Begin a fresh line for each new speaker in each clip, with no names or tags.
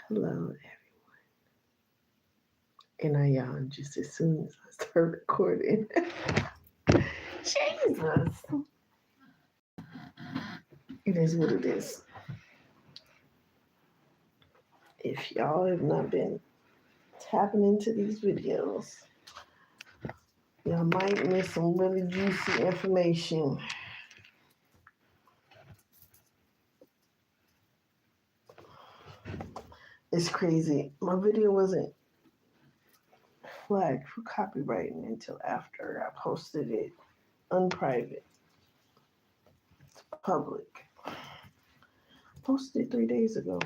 Hello, and I yawned just as soon as I start recording. Jesus, it is what it is. If y'all have not been tapping into these videos, y'all might miss some really juicy information. It's crazy. My video wasn't flagged for copywriting until after I posted it unprivate, public. Posted it 3 days ago.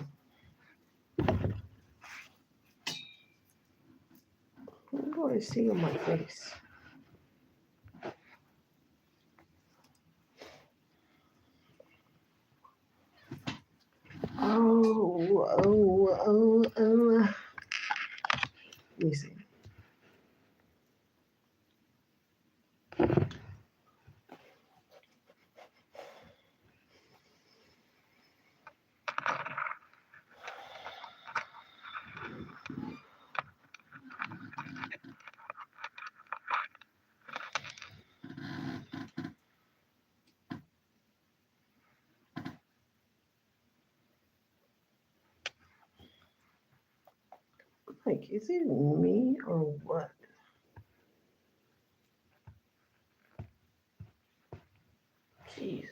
I'm going to see on my face. Oh. Let me see. Like, is it me or what? Jesus.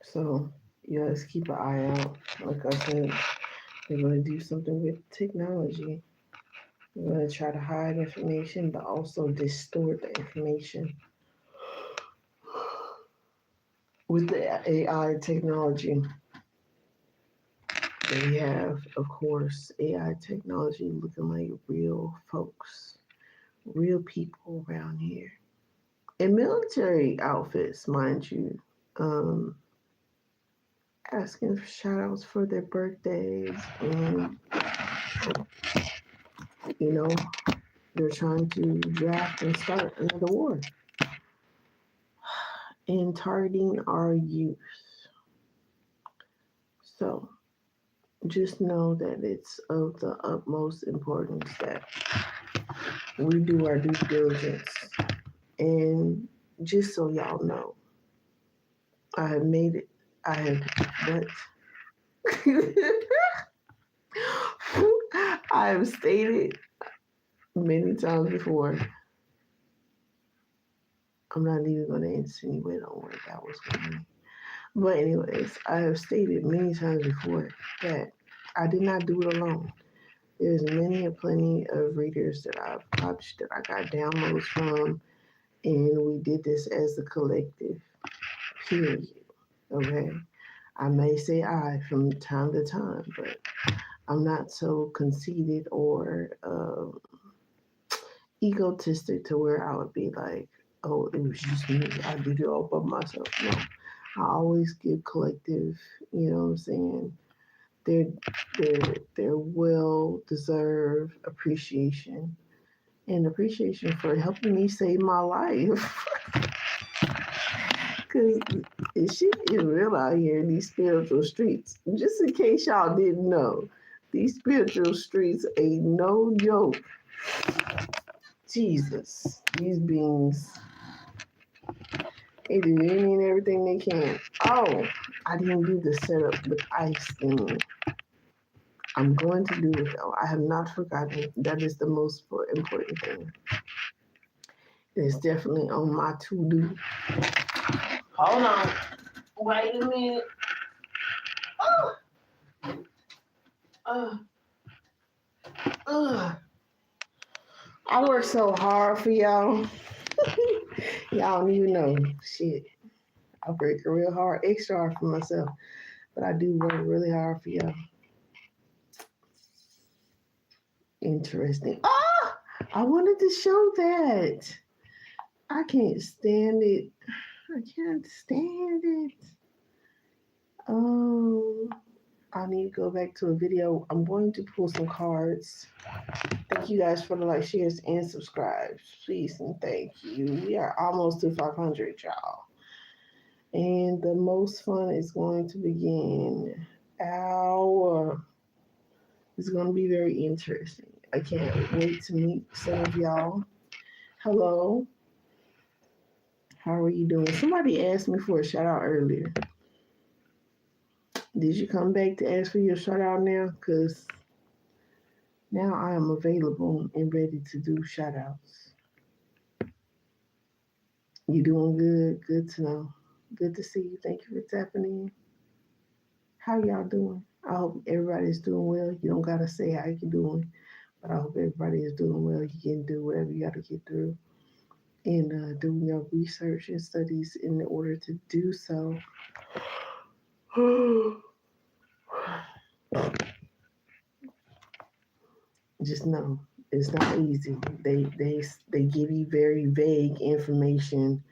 So, you guys keep an eye out. Like I said, they're going to do something with technology. They're going to try to hide information, but also distort the information with the AI technology. They have, of course, AI technology looking like real folks, real people around here. In military outfits, mind you, asking for shout outs for their birthdays, and you know, they're trying to draft and start another war and targeting our youth. So just know that it's of the utmost importance that we do our due diligence. And just so y'all know, I have made it, I have, what? I have stated many times before, I'm not even going to insinuate on where that was going. But anyways, I have stated many times before that I did not do it alone. There's plenty of readers that I've published that I got downloads from, and we did this as a collective, period. Okay? I may say I from time to time, but I'm not so conceited or egotistic to where I would be like, oh, it was just me. I did it all by myself. No. I always give collective, you know what I'm saying, their their well deserved appreciation and appreciation for helping me save my life. Cause shit is real out here in these spiritual streets. Just in case y'all didn't know, these spiritual streets ain't no joke. Jesus, these beings, they do any and everything they can. Oh, I didn't do the setup with ice thing. I'm going to do it though. I have not forgotten. That is the most important thing. It is definitely on my to-do. Hold on. Wait a minute. Oh. I work so hard for y'all. Y'all don't even know. Shit. I work real hard, extra hard for myself. But I do work really hard for y'all. Interesting. Ah! I wanted to show that. I can't stand it. I can't stand it. Um, I need to go back to a video. I'm going to pull some cards. Thank you guys for the like, shares, and subscribes. Please and thank you. We are almost to 500, y'all. And the most fun is going to begin. Our It's going to be very interesting. I can't wait to meet some of y'all. Hello. How are you doing? Somebody asked me for a shout out earlier. Did you come back to ask for your shout out now? Because now I am available and ready to do shout outs. You doing good? Good to know. Good to see you. Thank you for tapping in. How y'all doing? I hope everybody's doing well. You don't gotta say how you doing, but I hope everybody is doing well. You can do whatever you gotta get through and doing your research and studies in order to do so. Just know it's not easy. They give you very vague information,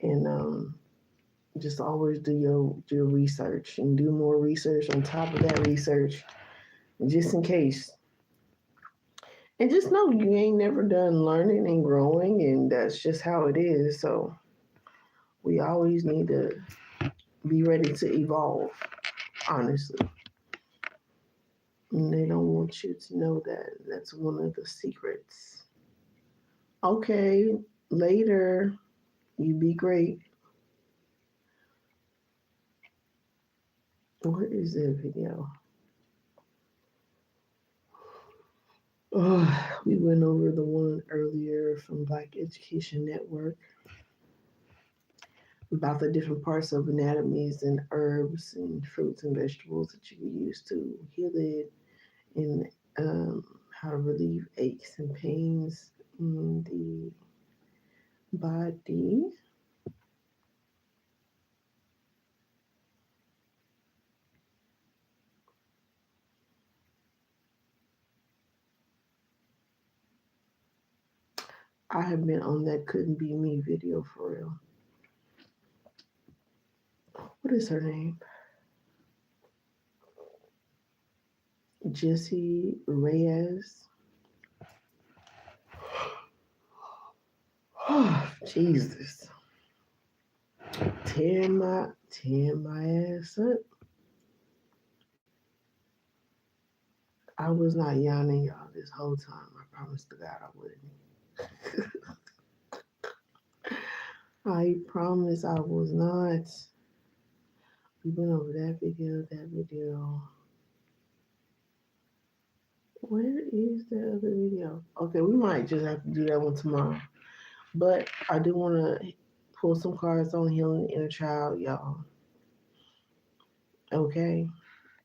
and just always do your research and do more research on top of that research, just in case. And just know you ain't never done learning and growing, and that's just how it is. So we always need to be ready to evolve, honestly. And they don't want you to know that. That's one of the secrets. Okay, later. You be great. What is that video? We went over the one earlier from Black Education Network about the different parts of anatomies and herbs and fruits and vegetables that you can use to heal it and how to relieve aches and pains in the body. I have been on that couldn't be me video for real. What is her name? Jessie Reyes. Oh, Jesus. Tear my ass up. I was not yawning y'all this whole time. I promise to God I wouldn't. I promise I was not. We went over that video. Where is the other video? Okay, we might just have to do that one tomorrow. But I do want to pull some cards on healing the inner child, y'all. Okay?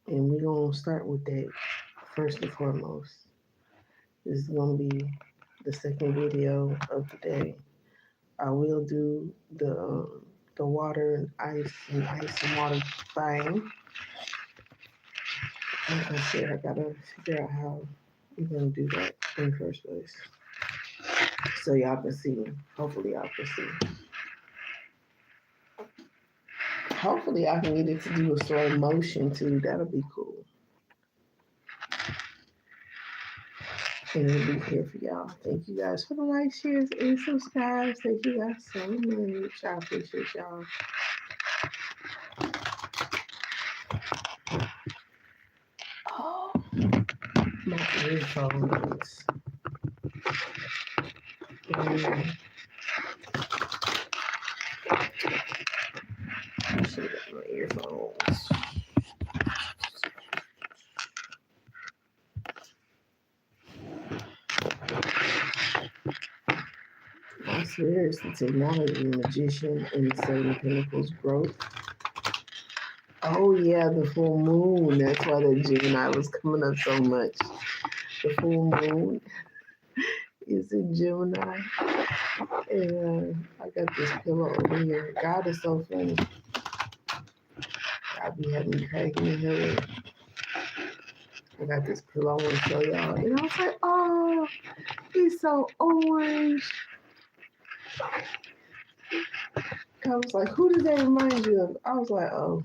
And we're going to start with that first and foremost. This is going to be the second video of the day. I will do the water and ice and water thing. Like I said, I gotta figure out how I'm gonna do that in the first place. So y'all can see. Hopefully y'all can see. Hopefully I can get it to do a slow motion too. That'll be cool. And it'll be here for y'all. Thank you guys for the like, shares, and subscribes. Thank you guys so much. I appreciate y'all. Oh, my earphones. I should have got my earphones. I swear it's the technology magician in Seven Pinnacles growth. Oh yeah, the full moon. That's why the Gemini was coming up so much. The full moon is in Gemini. And I got this pillow over here. God is so funny. I be having me cracking the head. I got this pillow I want to show y'all. And I was like, oh, he's so orange. I was like, who does that remind you of? I was like, oh,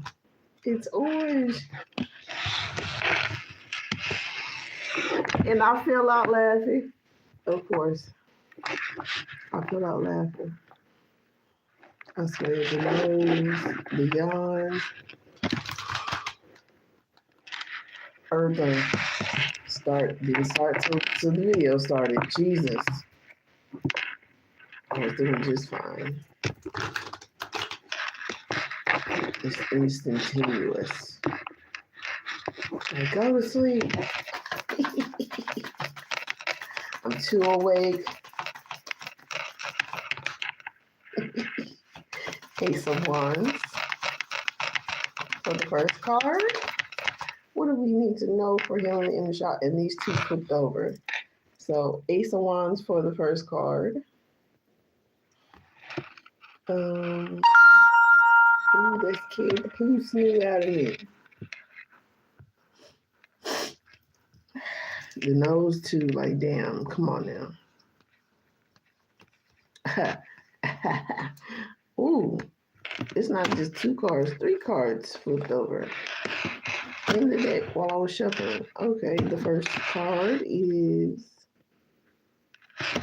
it's orange. And I fell out laughing. Of course. I fell out laughing. I swear, the nose, the yawns, didn't start till the video started. Jesus. I was doing just fine. It's instantaneous. I go to sleep. I'm too awake. Ace of Wands for the first card. What do we need to know for healing in the shot? And these two flipped over. So Ace of Wands for the first card. Ooh, this kid who sneezed out of me. The nose too, like damn, come on now. Ooh, it's not just 2 cards, 3 cards flipped over in the deck while I was shuffling. Okay, the first card is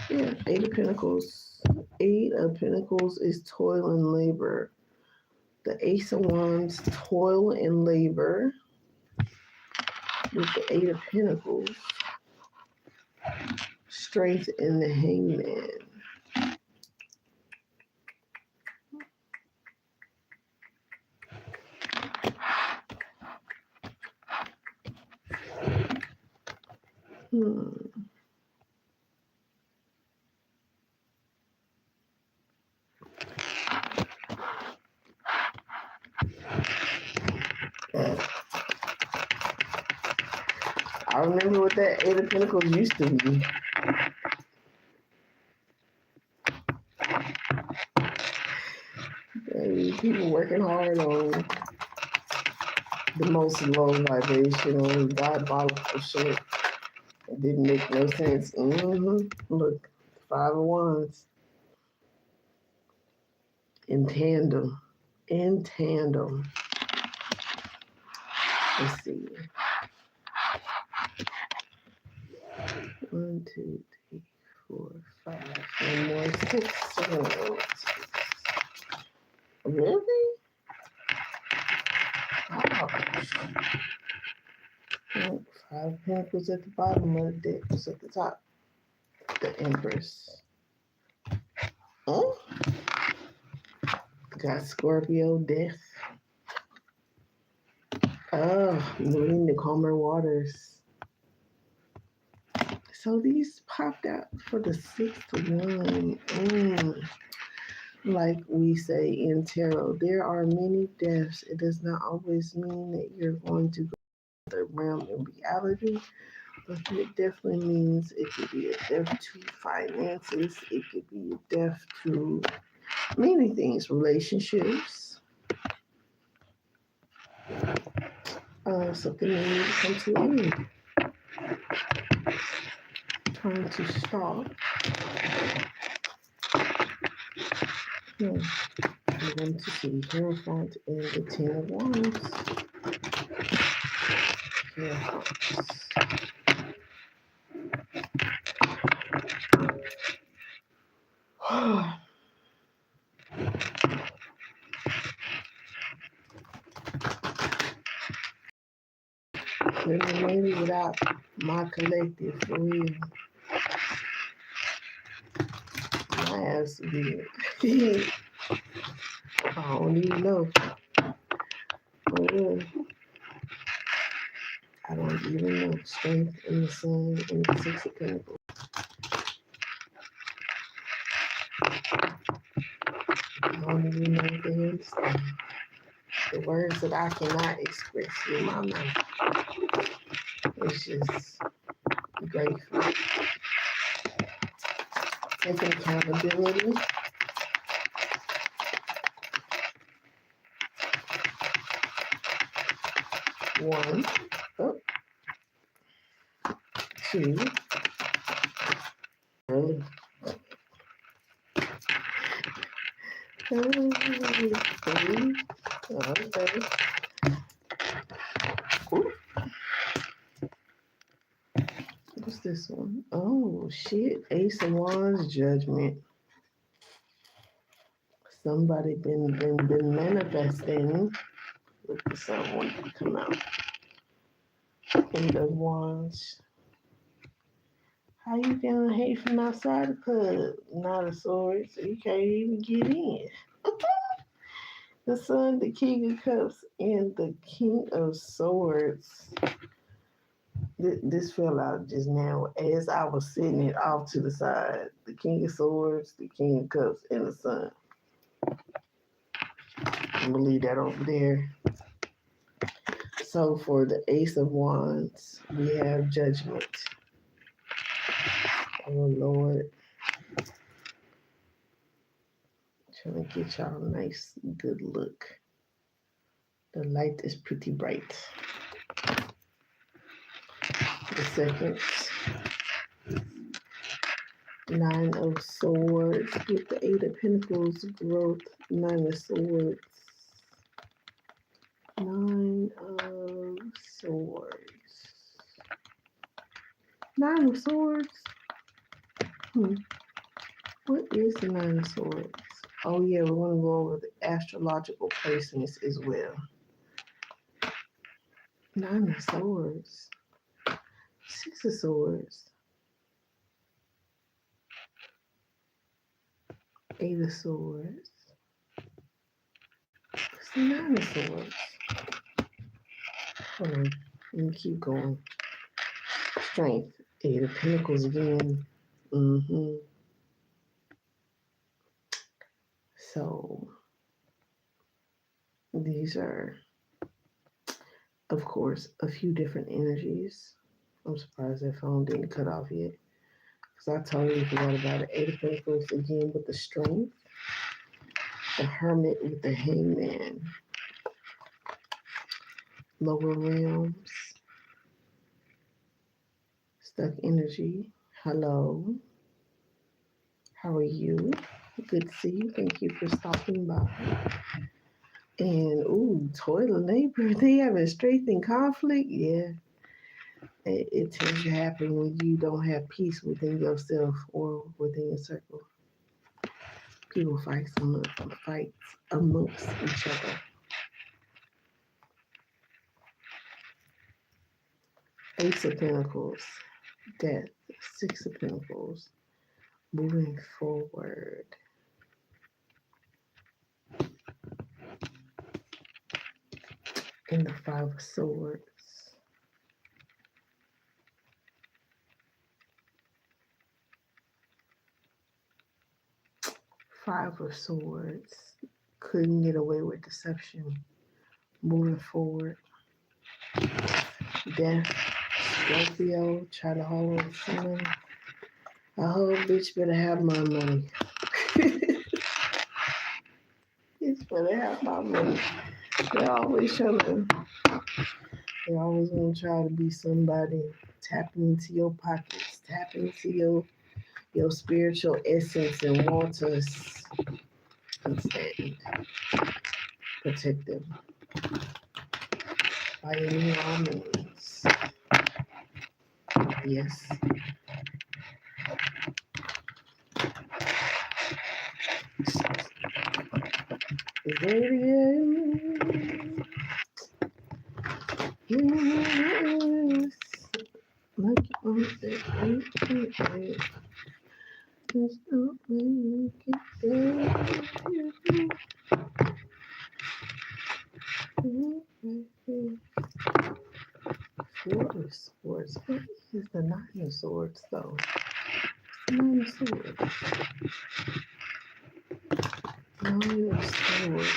Eight of Pentacles. 8 of Pentacles is toil and labor. The Ace of Wands, toil and labor. With the 8 of Pentacles, strength in the Hangman. I remember what that 8 of Pentacles used to be. People working hard on the most low vibrational, diabolical shit. It didn't make no sense. Look, 5 of Wands. In tandem. Let's see. 1, 2, 3, 4, 5. 1 more, 6, 7, 8. Really? Ouch. 5 of Pentacles at the bottom of the deck. What's at the top? The Empress. Oh. Got Scorpio, death. Moving to calmer waters. So these popped out for the 6th one. Like we say in tarot, there are many deaths. It does not always mean that you're going to go to the realm in reality, but it definitely means it could be a death to finances. It could be a death to many things, relationships. Something that needs to come to an end. Time to stop. We're going to see Hierophant and the 10 of Wands. Maybe without my collective, for real. My ass would be I don't even know. I don't even know. Strength in the Sun and the 6 of Pentacles. I don't even know what they understand. The words that I cannot express with my mouth. It's just grateful. Taking accountability. One. Oh. 2. Early. Okay. Ooh, what's this one? Oh shit! Ace of Wands, Judgment. Somebody been manifesting. Look for someone to come out. King of Wands. How you gonna hate from outside the club? Not a sword, so you can't even get in. The Sun, the King of Cups, and the King of Swords. This fell out just now as I was sitting it off to the side. The King of Swords, the King of Cups, and the Sun. I'm gonna leave that over there. So for the Ace of Wands, we have Judgment. Oh Lord, trying to get y'all a nice, good look. The light is pretty bright. The second, Nine of Swords with the Eight of Pentacles, growth, Nine of Swords. Nine of Swords. Nine of Swords? What is the Nine of Swords? Oh yeah, we want to go over the astrological placements as well. Nine of Swords. Six of Swords. Eight of Swords. It's the Nine of Swords. Hold on. Let me keep going. Strength. Eight of Pentacles again. So these are, of course, a few different energies. I'm surprised that phone didn't cut off yet. Because I totally forgot about it. Eight of Pentacles again with the Strength. The Hermit with the Hangman. Lower realms. Stuck energy. Hello. How are you? Good to see you. Thank you for stopping by. And toilet neighbor, they having strength in conflict. Yeah. It tends to happen when you don't have peace within yourself or within your circle. People fights amongst each other. Ace of Pentacles, Death, Six of Pentacles, moving forward. And the Five of Swords. Five of Swords. Couldn't get away with deception. Moving forward. Death. Scorpio. Try to hold someone. A whole bitch better have my money. Bitch better have my money. They're always want to try to be somebody. Tapping into your pockets. Tapping into your spiritual essence and want to stand. Protect them. By any means. Yes. Yes. Like on the there's no way you can Four of Swords. What is the Nine of Swords, though? Nine of Swords. Nine of Swords.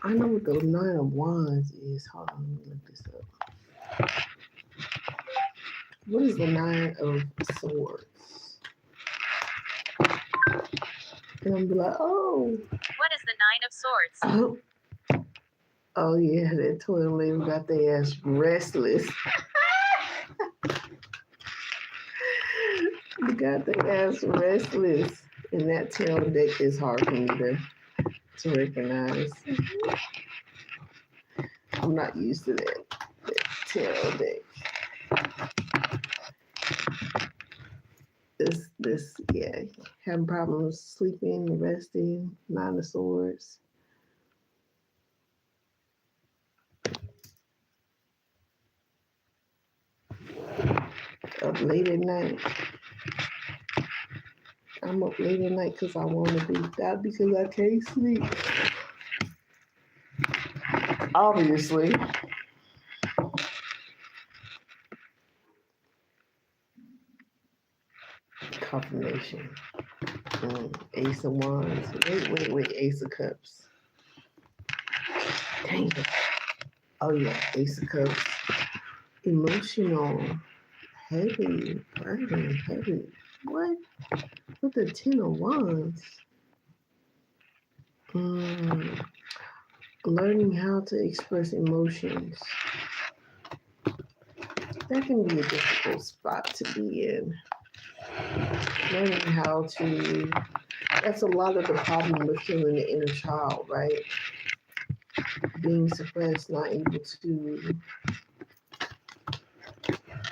I know what the Nine of Wands is. Hold on, let me look this up. What is the Nine of Swords? And I'm be like, oh.
What is the Nine of Swords?
Oh yeah, that toilet lady got their ass restless. Got their ass restless. And that tail deck is hard for me to recognize. I'm not used to that tail deck. This, yeah, having problems sleeping, resting, Nine of Swords. Up late at night. I'm up late at night because I want to be, not because I can't sleep. Obviously. Confirmation. Ace of Wands. Wait. Ace of Cups. Dang it. Oh, yeah. Ace of Cups. Emotional. Heavy. Burden. Heavy. What? With the Ten of Wands. Learning how to express emotions. That can be a difficult spot to be in. Learning how to, that's a lot of the problem with feeling the inner child, right? Being suppressed, not able to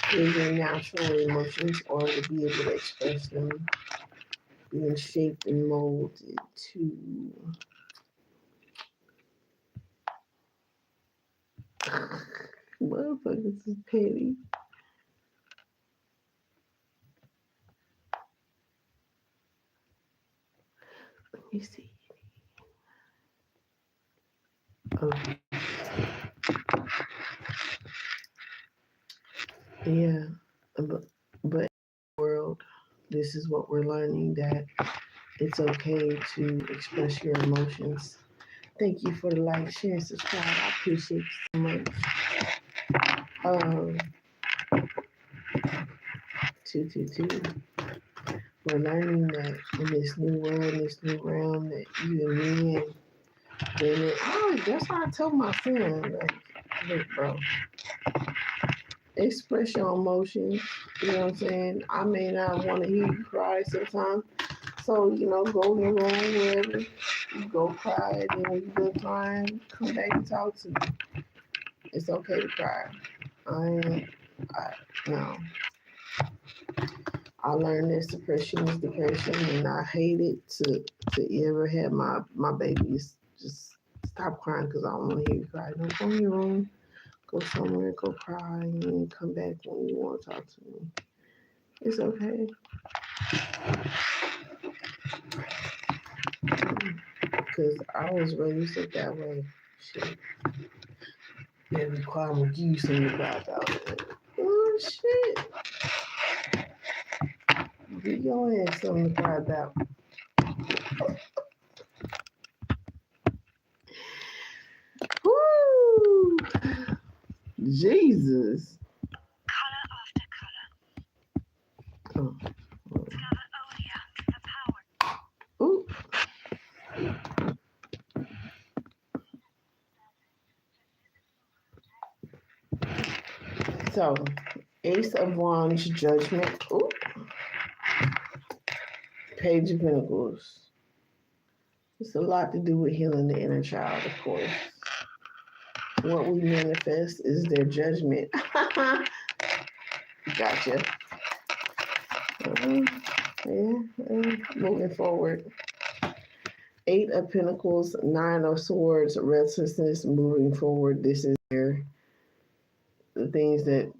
feel your natural emotions or to be able to express them, being shaped and molded to motherfuckers is petty. Let me see. Okay. Yeah, but world, this is what we're learning, that it's okay to express your emotions. Thank you for the like, share, and subscribe. I appreciate you so much. 222. We're learning that in this new world, this new realm, that you and me and women. Oh, that's why I told my friend, like, look, bro, express your emotions. You know what I'm saying? I may not want to hear you cry sometimes. So, go in your room, wherever. You go cry, and then when you go crying, come back and talk to me. It's okay to cry. No. I learned that suppression is depression, and I hate it to ever have my babies just stop crying because I don't want to hear you cry. Don't go in your room, go somewhere, go cry, and then come back when you want to talk to me. It's okay. Because I was raised up that way. Shit. Yeah, be quiet, I'm gonna give you something to cry about. Oh, shit. Give your ass something to cry about. Woo! Jesus.
Color after color.
Oh.
Discover Odia, the power.
Ooh. So, Ace of Wands, Judgment. Ooh. Page of Pentacles. It's a lot to do with healing the inner child, of course. What we manifest is their judgment. Gotcha. Moving forward. Eight of Pentacles, Nine of Swords, restlessness, moving forward. This is the things that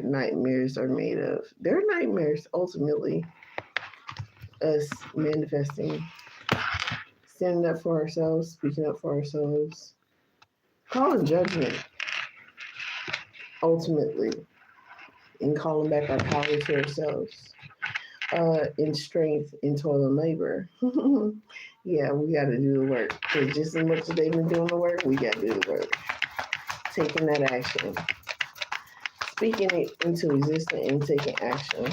nightmares are made of. They're nightmares, ultimately. Us manifesting, standing up for ourselves, speaking up for ourselves, calling judgment, ultimately, and calling back our power to ourselves. In strength, in toil and labor. Yeah, we got to do the work. Because just as much as they've been doing the work, we got to do the work. Taking that action. Speaking it into existence and taking action.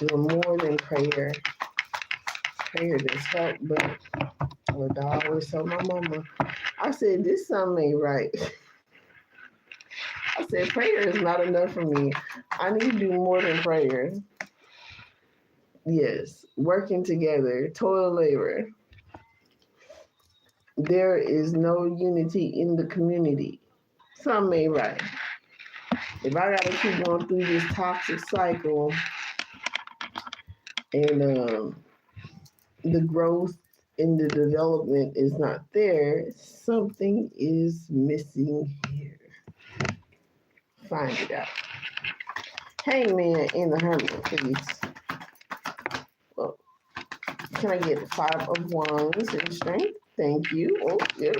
Doing more than prayer. Prayer does help, but what I always tell my mama, I said, this something ain't right. I said, prayer is not enough for me. I need to do more than prayer. Yes, working together, toil labor. There is no unity in the community. Some may write, if I gotta keep going through this toxic cycle and the growth and the development is not there, something is missing here. Find it out. Hangman in the Hermit, please. Well, can I get 5 of Wands in strength? Thank you. Oh, yep.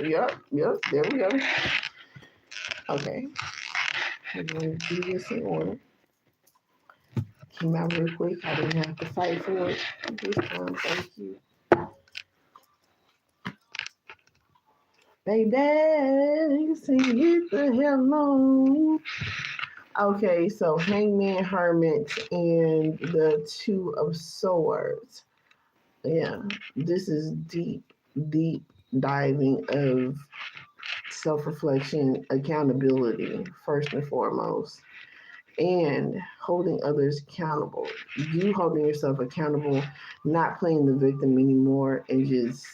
There we go. Okay. I'm going to do this in order. Came out real quick. I didn't have to fight for it this time. Thank you. Baby, sing it the hell on. Okay, so Hangman, Hermit, and the Two of Swords. Yeah, this is deep diving of self-reflection, accountability, first and foremost, and holding others accountable. You holding yourself accountable, not playing the victim anymore, and just,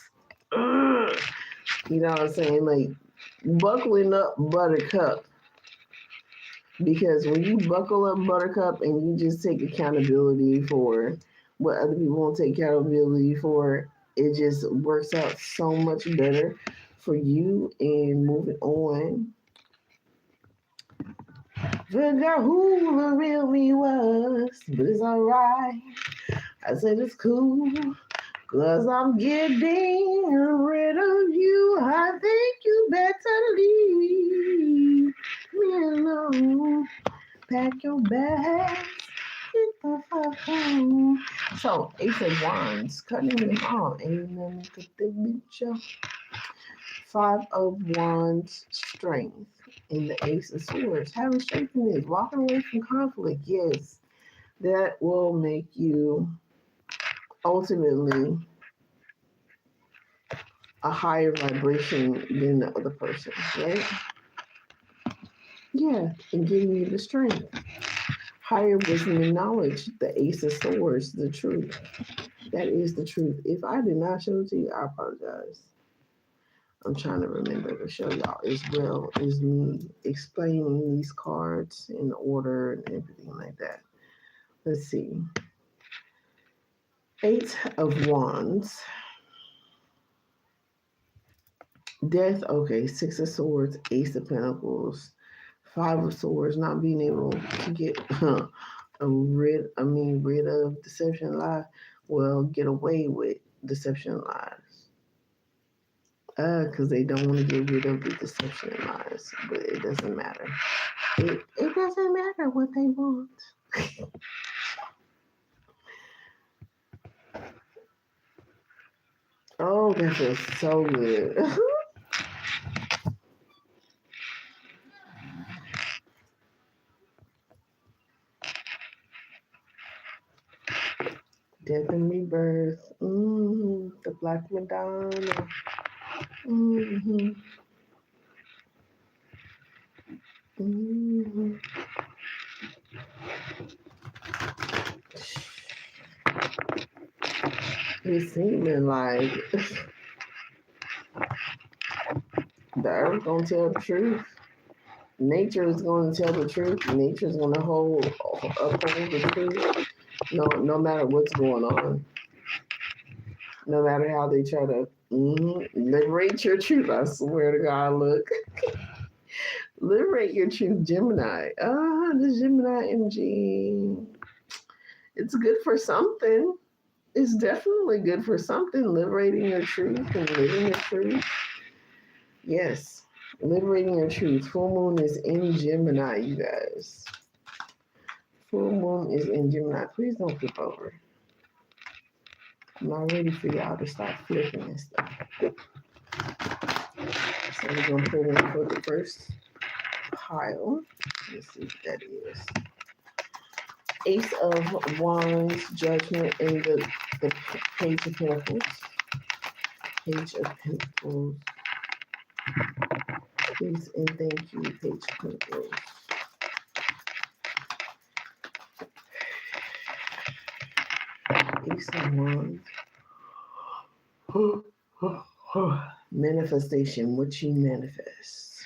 you know what I'm saying? Like, buckling up Buttercup. Because when you buckle up Buttercup and you just take accountability for what other people won't take accountability for, it just works out so much better for you and moving on. Forgot who the real me was, but it's alright. I said it's cool, cause I'm getting rid of you. I think you better leave me alone. Pack your bags, get the fuck home. So, Ace of Wands, cutting it off. Ain't nothing to the bitch up. 5 of Wands, strength. In the Ace of Swords, having strength in this, walking away from conflict. Yes, that will make you ultimately a higher vibration than the other person, right? Yeah, and giving you the strength. Higher wisdom and knowledge, the Ace of Swords, the truth. That is the truth. If I did not show it to you, I apologize. I'm trying to remember to show y'all as well as me explaining these cards in order and everything like that. Let's see. 8 of Wands. Death, okay. 6 of Swords, Ace of Pentacles, 5 of Swords, not being able to get rid of deception and lie. Well, get away with deception and lies. Because they don't want to get rid of the deception and lies, but it doesn't matter. It doesn't matter what they want. Oh, that feels so good. Death and Rebirth. The Black Madonna. Mm-hmm. Mm-hmm. It's seeming like the earth gonna tell the truth. Nature is gonna tell the truth. Nature is gonna uphold the truth. No matter what's going on. No matter how they try to liberate your truth. I swear to God, look. Liberate your truth, Gemini. The Gemini energy. It's good for something. It's definitely good for something. Liberating your truth and living your truth. Yes, liberating your truth. Full moon is in Gemini, you guys. Full moon is in Gemini. Please don't flip over. I'm not ready for y'all to start flipping and stuff. So we're going to pull in for the first pile. Let's see what that is. Ace of Wands, Judgment, and the Page of Pentacles. Page of Pentacles. Please and thank you, Page of Pentacles. Ace of Wands. Manifestation, what you manifest.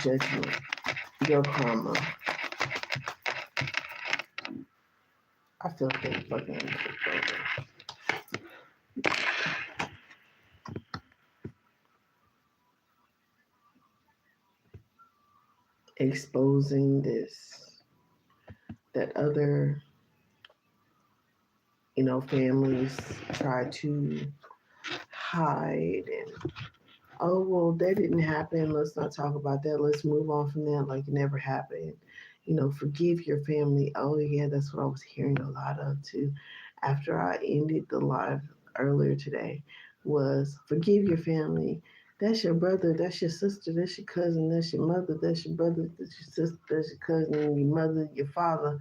Judgment, your karma. I feel like fucking exposing this, that other, families try to hide and, oh, well, that didn't happen. Let's not talk about that. Let's move on from that like it never happened. Forgive your family. Oh, yeah, that's what I was hearing a lot of too. After I ended the live earlier today, was forgive your family. That's your brother, that's your sister, that's your cousin, that's your mother, that's your brother, that's your sister, that's your cousin, your mother, your father.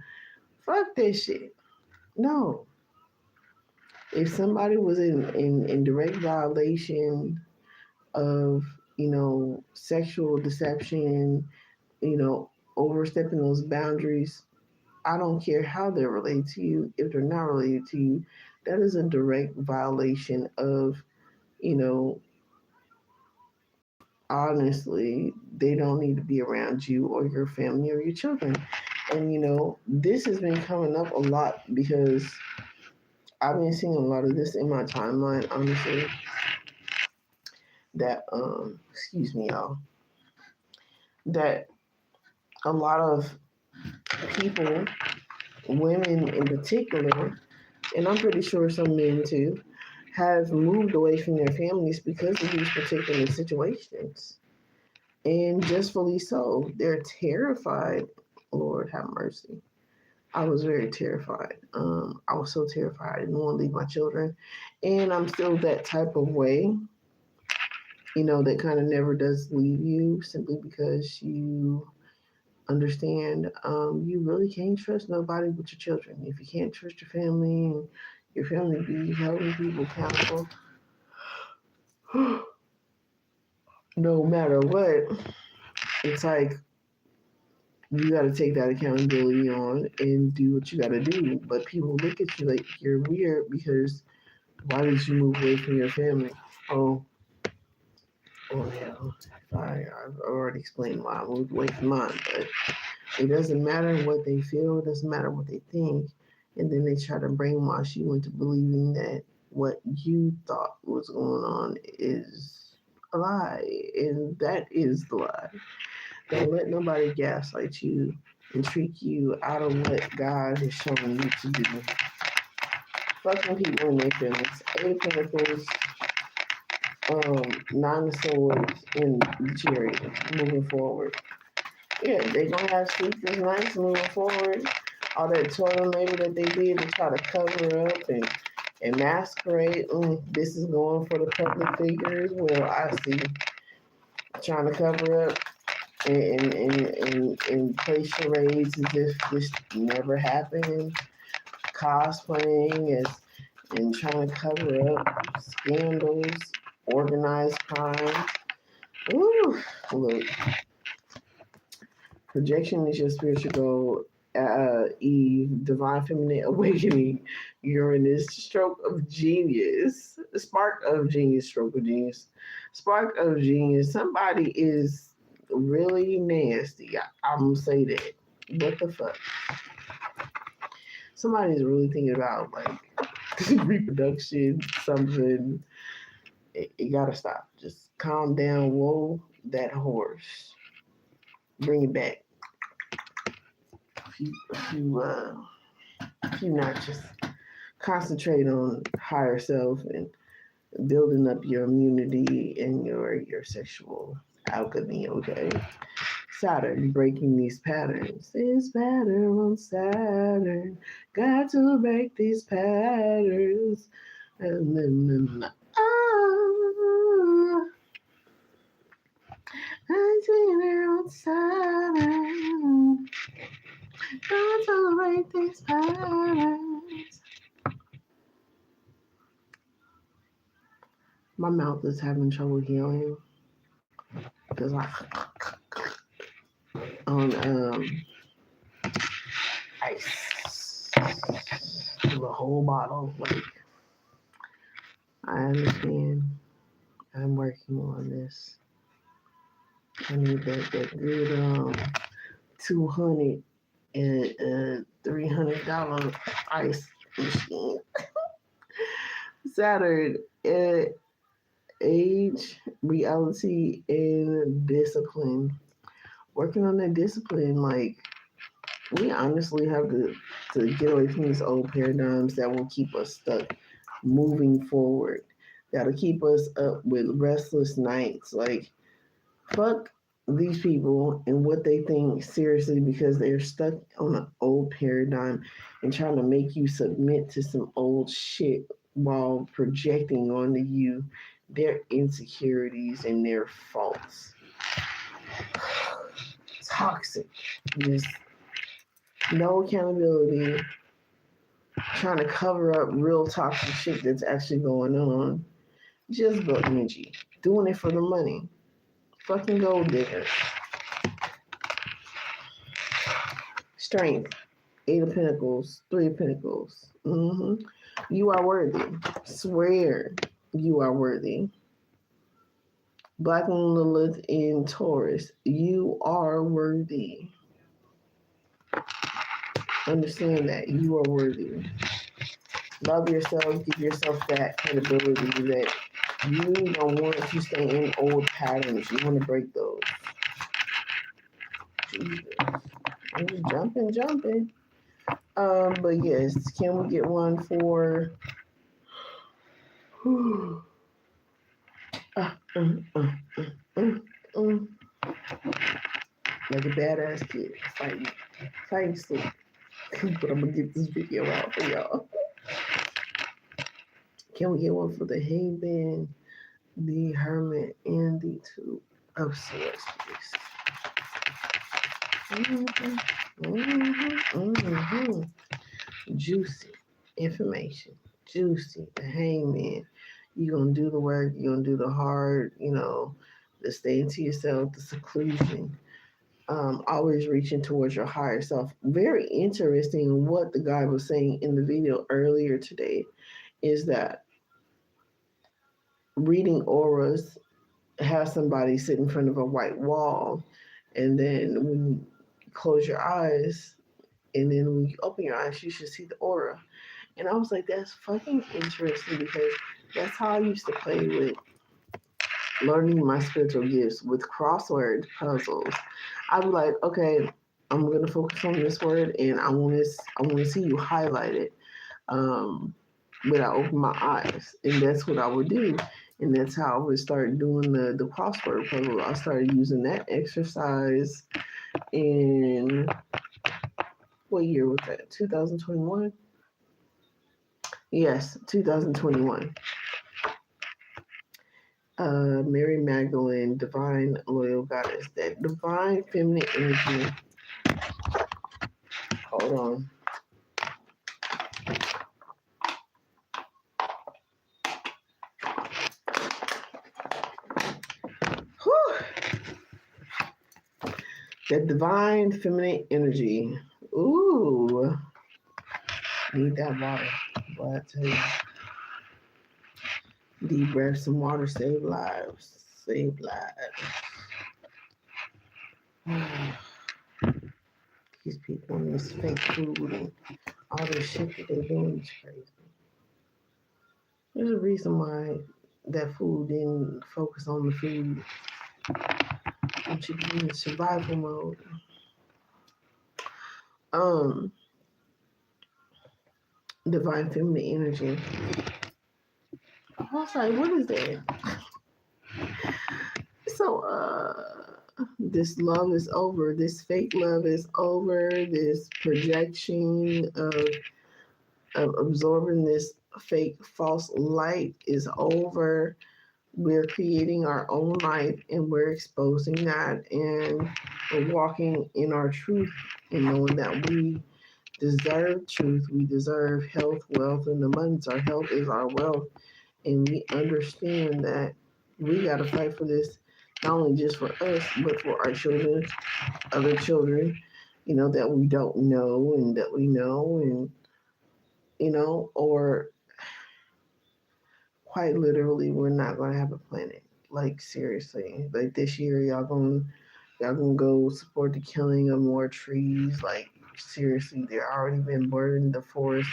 Fuck that shit. No. If somebody was in direct violation of, sexual deception, overstepping those boundaries, I don't care how they're related to you. If they're not related to you, that is a direct violation of, you know, honestly, they don't need to be around you or your family or your children. And, this has been coming up a lot because I've been seeing a lot of this in my timeline, honestly. That, excuse me, y'all, that a lot of people, women in particular, and I'm pretty sure some men too, have moved away from their families because of these particular situations. And justfully so. They're terrified. Lord have mercy. I was very terrified. I was so terrified. I didn't want to leave my children. And I'm still that type of way, that kind of never does leave you simply because you understand you really can't trust nobody but your children. If you can't trust your family and your family be holding people accountable, no matter what, it's like you got to take that accountability on and do what you got to do. But people look at you like you're weird because why did you move away from your family? Oh yeah, I've already explained why I moved away from mine, but it doesn't matter what they feel, it doesn't matter what they think, and then they try to brainwash you into believing that what you thought was going on is a lie, and that is the lie. Don't let nobody gaslight you and trick you out of what God has shown you to do. Fucking people in their feelings. Eight of Pentacles, Nine of Swords, and the Chariot moving forward. Yeah, they're gonna have sleepless nights moving forward. All that toil and labor that they did to try to cover up and masquerade. This is going for the public figures. Well, I see. Trying to cover up and play charades as if this never happened, cosplaying as and trying to cover up scandals, organized crime. Ooh, look, projection is your spiritual goal. Eve, divine feminine awakening, Uranus, stroke of genius, spark of genius, stroke of genius, spark of genius. Somebody is really nasty. I'm gonna say that. What the fuck? Somebody's really thinking about like reproduction, something. It gotta stop. Just calm down. Whoa, that horse. Bring it back. If you not just concentrate on higher self and building up your immunity and your sexual alchemy, okay? Saturn, breaking these patterns. This pattern on Saturn. Got to break these patterns. And then, on Saturn. Got to break these patterns. My mouth is having trouble healing because I on ice. do a whole bottle. Like, I understand. I'm working on this. I need that good $200 and $300 ice machine. Saturn, age, reality, and discipline. Working on that discipline, like, we honestly have to get away from these old paradigms that will keep us stuck moving forward. That'll keep us up with restless nights. Like, fuck these people and what they think seriously because they're stuck on an old paradigm and trying to make you submit to some old shit while projecting onto you their insecurities and their faults. Toxic. Just no accountability, trying to cover up real toxic shit that's actually going on. Just built energy. Doing it for the money. Fucking gold diggers. Strength. 8 of Pentacles. 3 of Pentacles. You are worthy. Swear you are worthy. Black Moon Lilith in Taurus. You are worthy. Understand that you are worthy. Love yourself. Give yourself that credibility that you don't want to stay in old patterns. You want to break those. Jesus. I'm just jumping. But yes, can we get one for like a badass kid fighting sleep. But I'm gonna get this video out for y'all. Can we get one for the Hangman, the Hermit, and the Two of Swords, please? Juicy information. Juicy. The Hangman. You're gonna do the work. You're gonna do the hard. The staying to yourself, the seclusion. Always reaching towards your higher self. Very interesting what the guy was saying in the video earlier today is that reading auras, have somebody sit in front of a white wall, and then when you close your eyes, and then when you open your eyes, you should see the aura. And I was like, that's fucking interesting because that's how I used to play with learning my spiritual gifts with crossword puzzles. I'd be like, okay, I'm gonna focus on this word, and I want to see you highlight it when I open my eyes, and that's what I would do, and that's how I would start doing the crossword puzzle. I started using that exercise in what year was that? 2021. Yes, 2021. Mary Magdalene, divine loyal goddess, that divine feminine energy. Hold on. Whew. That divine feminine energy. Ooh. Need that water. Boy, I tell you. Deep breath, some water, save lives. Save lives. These people in this fake food and all this shit that they're doing is crazy. There's a reason why that food didn't focus on the food. It should be in survival mode. Divine feminine energy. I was like, what is that? So, this love is over. This fake love is over. This projection of absorbing this fake false light is over. We're creating our own life and we're exposing that, and we're walking in our truth and knowing that we deserve truth. We deserve health, wealth, and abundance. Our health is our wealth. And we understand that we got to fight for this, not only just for us, but for our children, other children, that we don't know and that we know. And or quite literally, we're not going to have a planet. Like, seriously, like this year, y'all gonna go support the killing of more trees. Like, seriously, they're already been burning the forests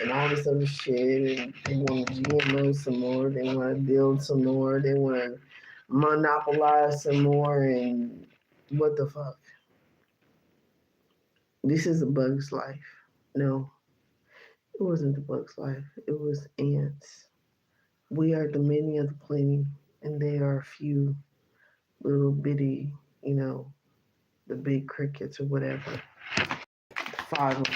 and all this other shit, and they want to GMO some more. They want to build some more. They want to monopolize some more. And what the fuck? This is a bug's life. No, it wasn't the bug's life. It was ants. We are the many of the plenty, and they are a few little bitty, the big crickets or whatever. Five of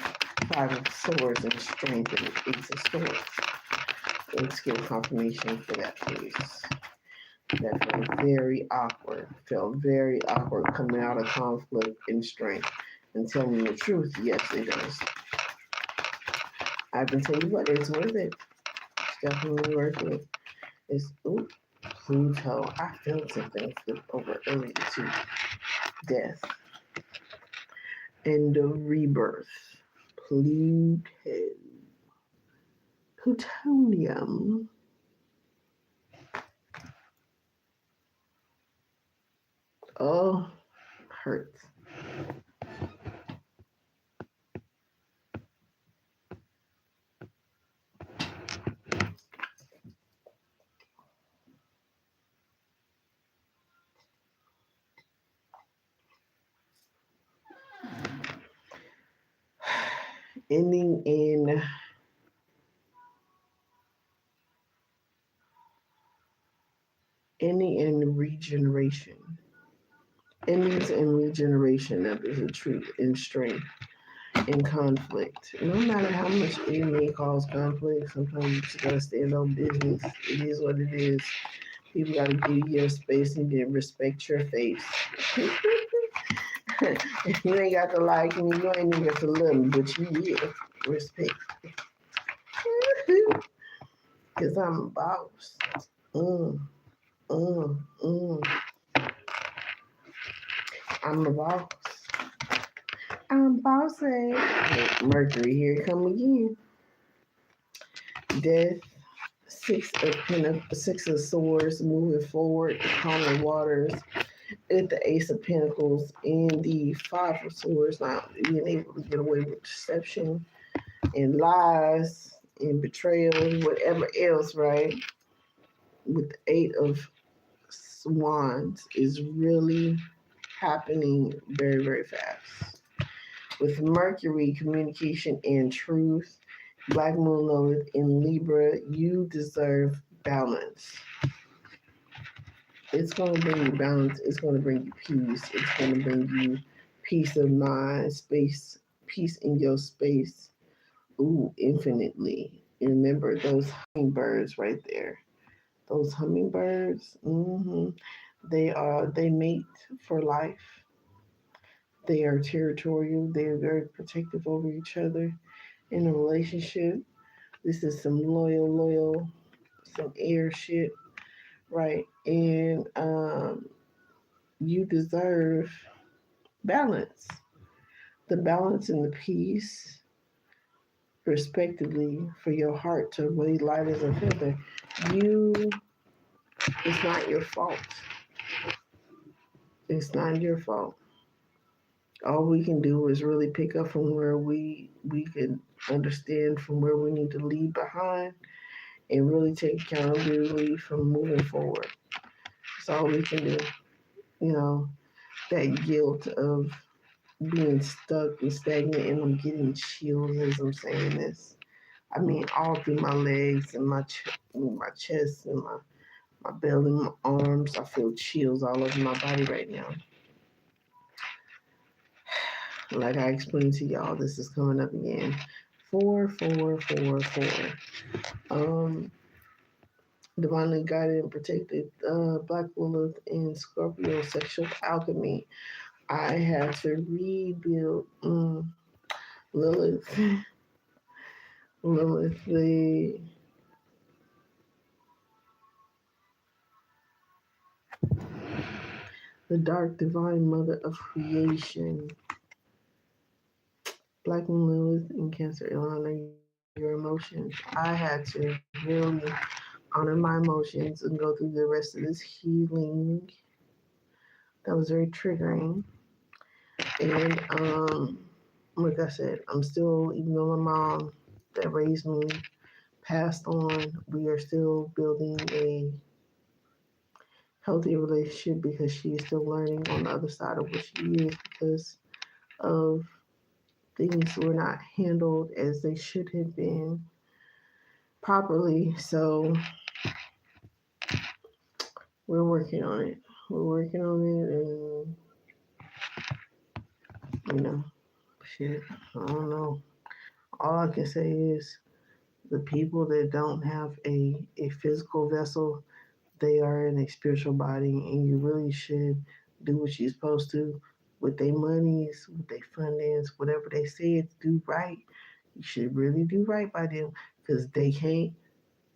five of swords and strength and ace of swords. Let's get confirmation for that, please. That felt very awkward. Felt very awkward coming out of conflict and strength. And tell me the truth, yes, it does. I can tell you what, it's worth it. It's definitely worth it. It's Pluto. I felt something flip over earlier too. Death and the rebirth. Pluto. Plutonium. Oh, hurts. Ending in regeneration. Endings and regeneration that is a truth in strength in conflict. No matter how much it may cause conflict, sometimes you just gotta stand on business. It is what it is. People gotta give you your space and then respect your face. You ain't got to like me, you ain't even got to love me, but you will respect. Cause I'm a boss. Mm, mm, mm. I'm a boss. I'm bossy. Mercury, here it come again. Death, six of swords, moving forward, calming waters. At the Ace of Pentacles and the Five of Swords, not being able to get away with deception and lies and betrayal, whatever else, right? With the Eight of Wands is really happening very, very fast. With Mercury, communication and truth, Black Moon Lilith in Libra, you deserve balance. It's going to bring you balance. It's going to bring you peace. It's going to bring you peace of mind, space, peace in your space. Ooh, infinitely. Remember those hummingbirds right there. Those hummingbirds, they mate for life. They are territorial. They are very protective over each other in a relationship. This is some loyal, some air shit, right? And you deserve balance. The balance and the peace, respectively, for your heart to really light as a feather. You, it's not your fault. It's not your fault. All we can do is really pick up from where we can understand from where we need to leave behind and really take accountability from moving forward. That's all we can do. You know, that guilt of being stuck and stagnant, and I'm getting chills as I'm saying this. I mean, all through my legs and my chest and my belly, my arms. I feel chills all over my body right now. Like I explained to y'all, this is coming up again. 4, 4, 4, 4. Divinely guided and protected, Black Lilith in Scorpio, sexual alchemy. I had to rebuild Lilith, Lilith, the dark divine mother of creation. Black Moon Lilith in Cancer, Ilana, your emotions. I had to really honor my emotions and go through the rest of this healing. That was very triggering. And like I said, I'm still, even though my mom that raised me passed on, we are still building a healthy relationship because she is still learning on the other side of what she is because of things were not handled as they should have been properly. So we're working on it. We're working on it, and you know, shit. I don't know. All I can say is the people that don't have a physical vessel, they are in a spiritual body, and you really should do what you're supposed to with their monies, with their fundings, whatever they said to do right. You should really do right by them because they can't.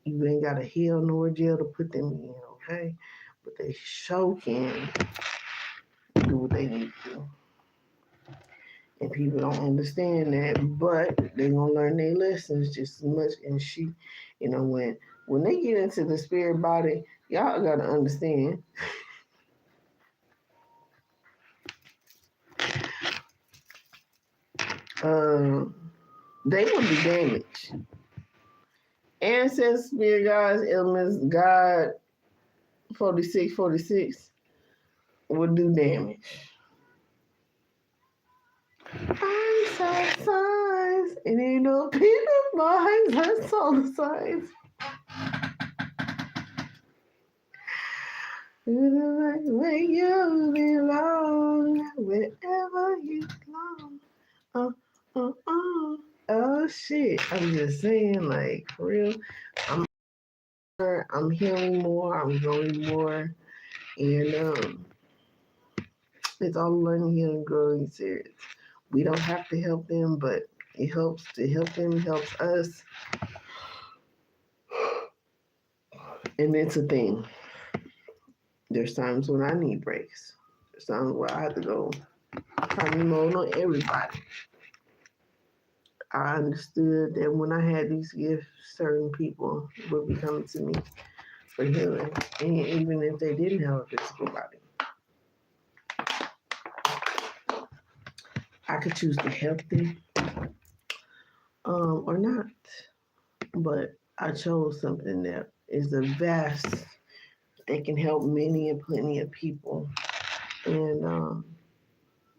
You ain't got a hell nor jail to put them in, okay? But they sure can do what they need to do. And people don't understand that, but they gonna learn their lessons just as much. And she, when they get into the spirit body, y'all gotta understand. Uh, they will be damaged. Ancestors, spirit guides, elements, God 4646 will do damage. I'm so signs. It ain't no peanut minds. That's all the signs. Where you belong, wherever you belong. Uh, Oh shit! I'm just saying, like for real. I'm I'm healing more. I'm growing more, and it's all learning, healing, growing series. We don't have to help them, but it helps to help them. Helps us, and it's a thing. There's times when I need breaks. There's times where I have to go turn mode on everybody. I understood that when I had these gifts, certain people would be coming to me for healing, and even if they didn't have a physical body, I could choose to help them or not. But I chose something that is a vast that can help many and plenty of people, and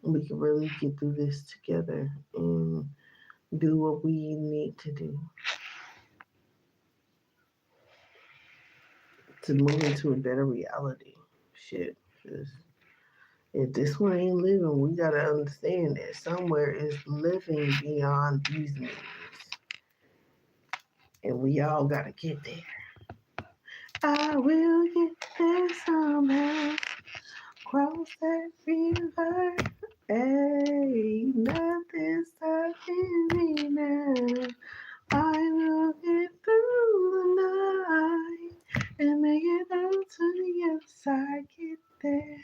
we can really get through this together and do what we need to do to move into a better reality. Shit, 'cause if this one ain't living, we gotta understand that somewhere is living beyond these means, and we all gotta get there. I will get there somehow. Cross that river. Hey, nothing's stopping me now. I will get through the night and make it out to the other side. Get there,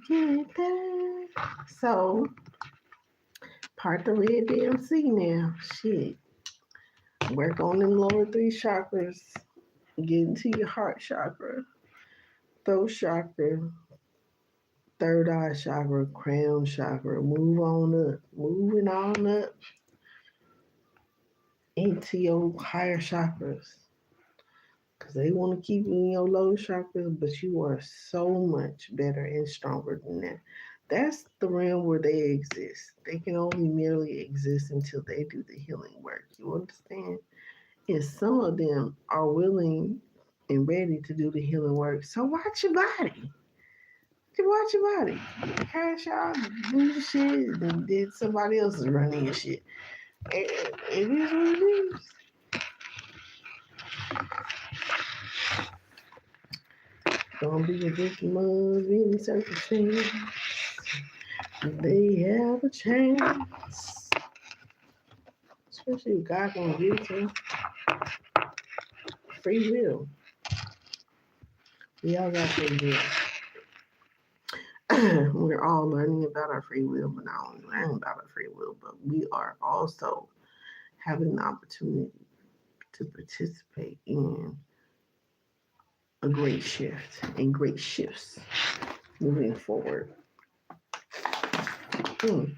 get there. So, part the red damn sea now. Shit. Work on them lower three chakras. Get into your heart chakra, throat chakra, third eye chakra, crown chakra. Move on up. Moving on up into your higher chakras. Because they want to keep you in your low chakras, but you are so much better and stronger than that. That's the realm where they exist. They can only merely exist until they do the healing work. You understand? And some of them are willing and ready to do the healing work. So watch your body. Watch your body. Cash out, do your shit, and then somebody else is running your shit. It is what it is. Don't be a victim of any circumstance. They have a chance. Especially if God gonna give it to them. Free will. We all got free will. We're all learning about our free will, but not only learning about our free will, but we are also having the opportunity to participate in a great shift and great shifts moving forward. Mm.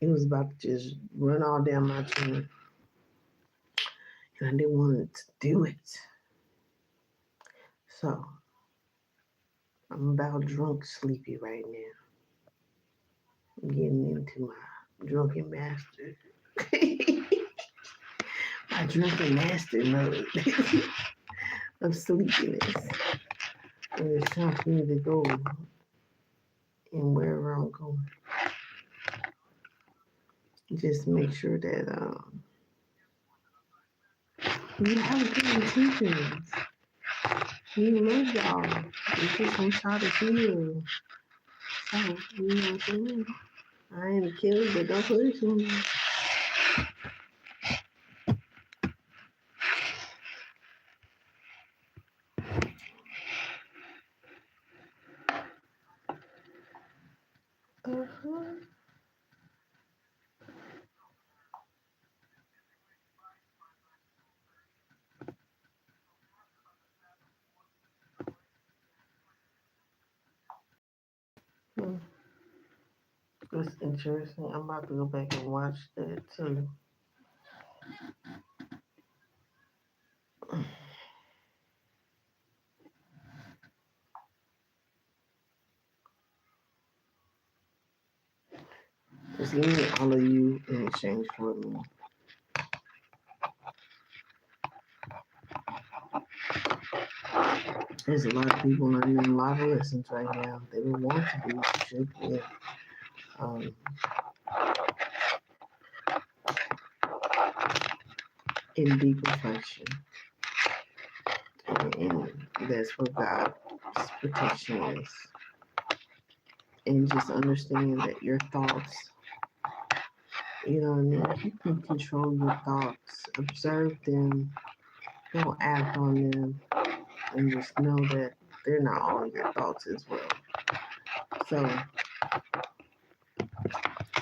It was about to just run all down my chin, and I didn't want to do it. So I'm about drunk sleepy right now. I'm getting into my drunken master. My drunken master mode of sleepiness. And it's time for me to go and wherever I'm going. Just make sure that you have good intentions. You love y'all. You just want y'all to feel. So, you know what I'm saying? I ain't a killer, but don't push me. Uh-huh. Hmm. That's interesting. I'm about to go back and watch that too. Just give me all of you in exchange for me. There's a lot of people learning a lot of lessons right now. They don't want to be, should be. Um, in deep reflection. And that's what God's protection is. And just understanding that your thoughts, you know what I mean? You can control your thoughts, observe them, don't act on them, and just know that they're not all your thoughts as well. So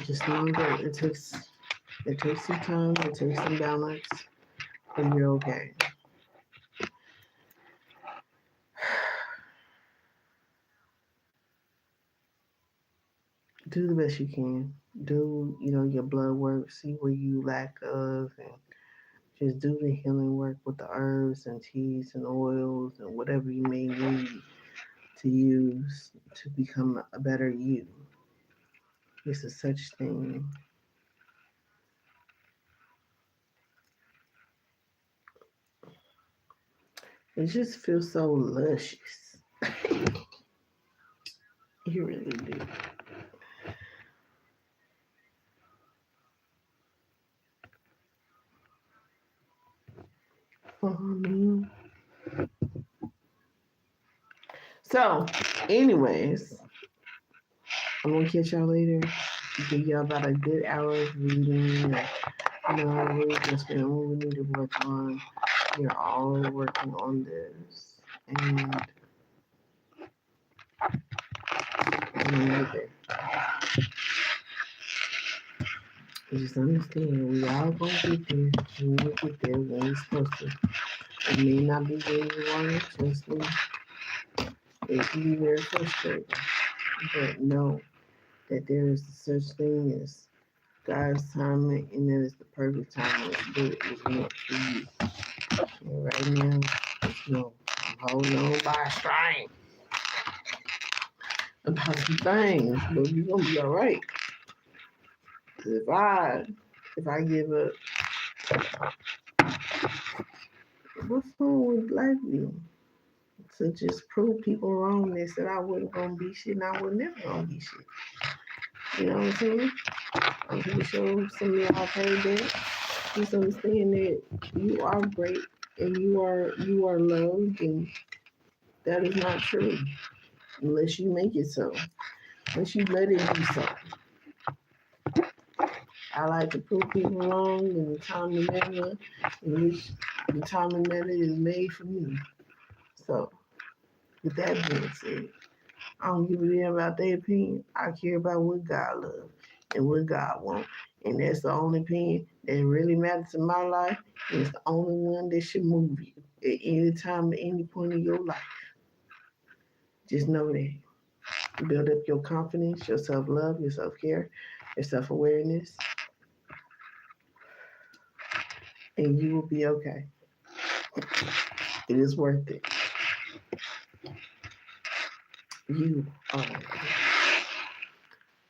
just know that it takes some time, it takes some balance, and you're okay. Do the best you can. Do, your blood work, see where you lack of, and just do the healing work with the herbs and teas and oils and whatever you may need to use to become a better you. It's a such thing. It just feels so luscious. You really do. Oh, man. So, anyways, I'm gonna catch y'all later. Give y'all about a good hour of reading. We're just been what we need to work on. We're all working on this. And remember, just understand we all gonna get there. We will get there when we're supposed to. It may not be where you want it, trust me. It can be very frustrating. But know that there is such thing as God's timing, and that is the perfect time to do it is meant for you. And right now, just know I'm holding on by a string about some things, but you're gonna be all right. If I give up, what's wrong with life then? To just prove people wrong, they said I wasn't gonna be shit, and I was never gonna be shit. You know what I'm saying? I'm pretty sure some of y'all heard that. Just understand that you are great and you are loved, and that is not true unless you make it so. Unless you let it be so. I like to prove people wrong in the time and manner in which the time and manner is made for me. So, with that being said, I don't give a damn about their opinion. I care about what God loves and what God wants. And that's the only opinion that really matters in my life. And it's the only one that should move you at any time, at any point in your life. Just know that. Build up your confidence, your self love, your self care, your self awareness, and you will be okay. It is worth it. You are okay.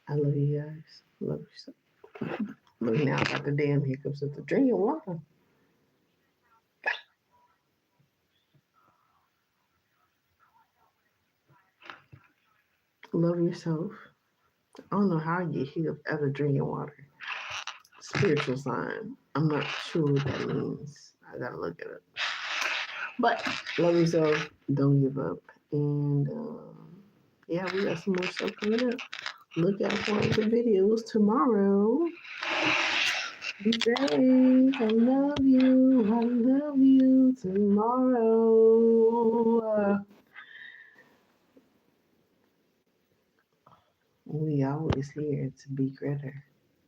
I love you guys. Love you so. Look now, I got the damn hiccups at the drinking water. Love yourself. I don't know how you get hiccups after drinking water. Spiritual sign. I'm not sure what that means. I gotta look it up. But love yourself. Don't give up. And yeah, we got some more stuff coming up. Look out for the videos tomorrow. Be safe. I love you. I love you tomorrow. We always here to be greater.